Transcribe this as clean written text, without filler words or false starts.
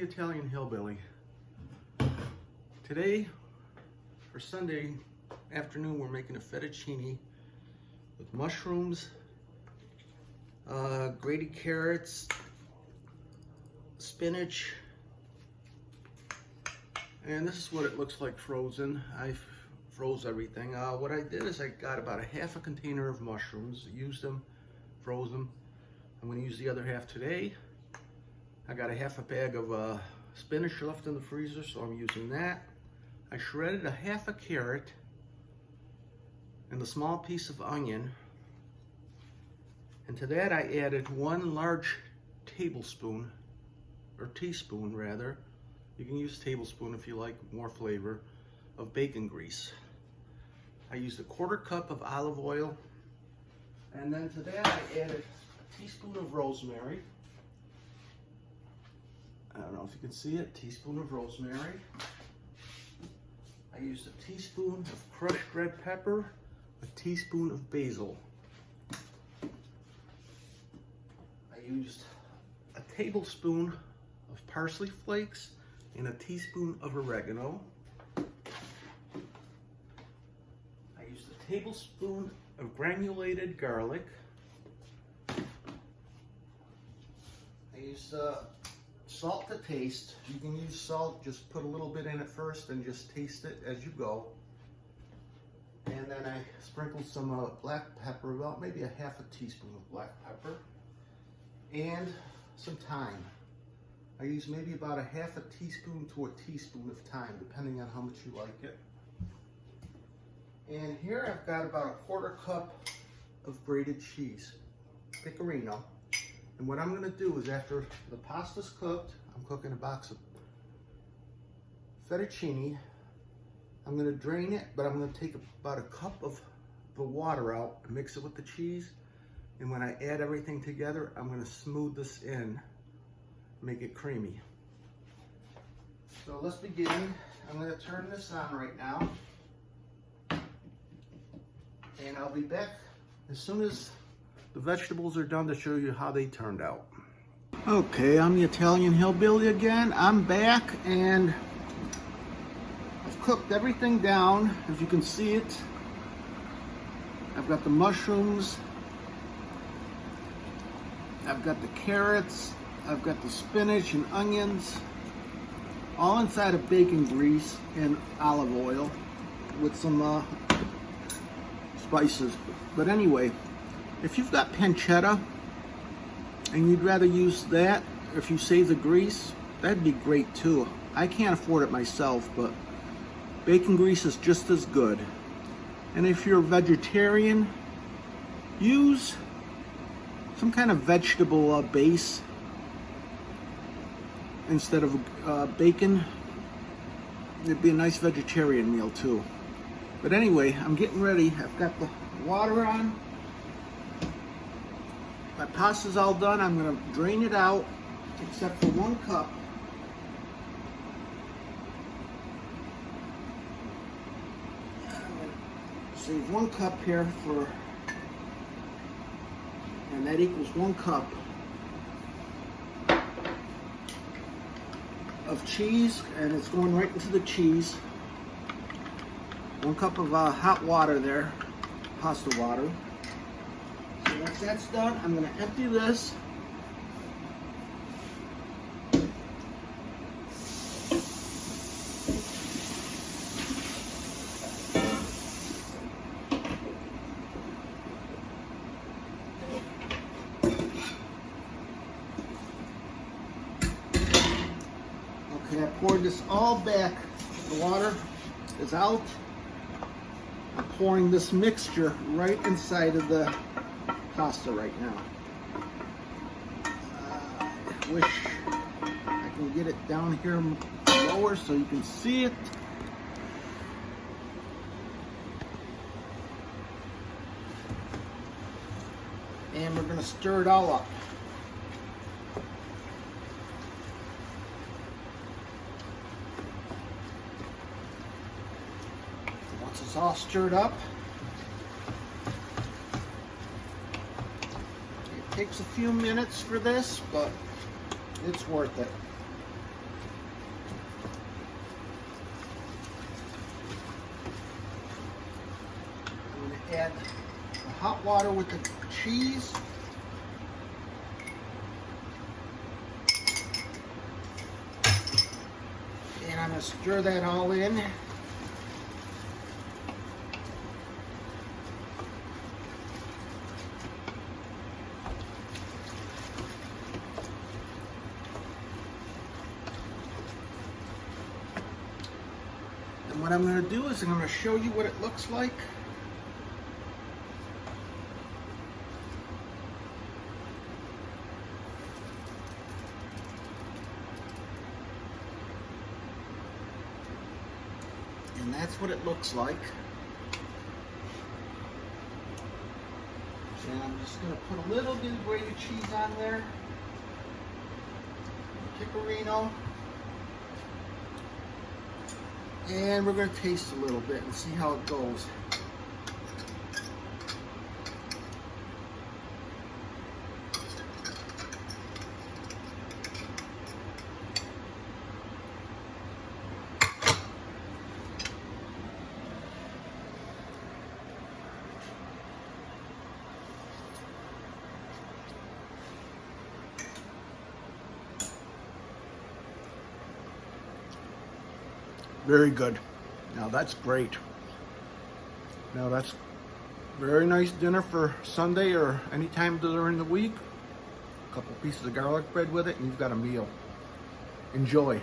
Italian Hillbilly. Today, for Sunday afternoon, we're making a fettuccine with mushrooms, grated carrots, spinach, and this is what it looks like frozen. I froze everything. What I did is I got about a half a container of mushrooms, used them, froze them. I'm going to use the other half today. I got a half a bag of spinach left in the freezer, so I'm using that. I shredded a half a carrot and a small piece of onion. And to that I added 1 large tablespoon, or teaspoon rather, you can use tablespoon if you like more flavor, of bacon grease. I used a 1/4 cup of olive oil, and then to that I added a teaspoon of rosemary. I don't know if you can see it, teaspoon of rosemary. I used a teaspoon of crushed red pepper, a teaspoon of basil. I used a tablespoon of parsley flakes and a teaspoon of oregano. I used a tablespoon of granulated garlic. I used salt to taste. You can use salt, just put a little bit in it first and just taste it as you go. And then I sprinkled some black pepper, about maybe a half a teaspoon of black pepper, and some thyme. I use maybe about a half a teaspoon to a teaspoon of thyme, depending on how much you like it. And here I've got about a 1/4 cup of grated cheese, pecorino. And what I'm gonna do is after the pasta's cooked, I'm cooking a box of fettuccine. I'm gonna drain it, but I'm gonna take about a cup of the water out and mix it with the cheese. And when I add everything together, I'm gonna smooth this in, make it creamy. So let's begin. I'm gonna turn this on right now. And I'll be back as soon as the vegetables are done to show you how they turned out. Okay, I'm the Italian Hillbilly again. I'm back and I've cooked everything down, as you can see it. I've got the mushrooms, I've got the carrots, I've got the spinach and onions, all inside of bacon grease and olive oil with some spices. But anyway, if you've got pancetta and you'd rather use that, if you save the grease, that'd be great too. I can't afford it myself, but bacon grease is just as good. And if you're a vegetarian, use some kind of vegetable base instead of bacon. It'd be a nice vegetarian meal too. But anyway, I'm getting ready. I've got the water on. My pasta's all done. I'm gonna drain it out, except for 1 cup. I'm gonna save 1 cup here for, and that equals 1 cup of cheese, and it's going right into the cheese. 1 cup of hot water there, pasta water. So once that's done, I'm going to empty this. Okay, I poured this all back. The water is out. I'm pouring this mixture right inside of the pasta right now. I wish I can get it down here lower so you can see it. And we're going to stir it all up. Once it's all stirred up, it takes a few minutes for this, but it's worth it. add the hot water with the cheese. And I'm going to stir that all in. And what I'm going to do is I'm going to show you what it looks like. And that's what it looks like. And I'm just going to put a little bit of grated cheese on there. Pecorino. And we're going to taste a little bit and see how it goes. Very good. Now that's great. Now that's very nice dinner for Sunday or any time during the week. A couple pieces of garlic bread with it and you've got a meal. Enjoy.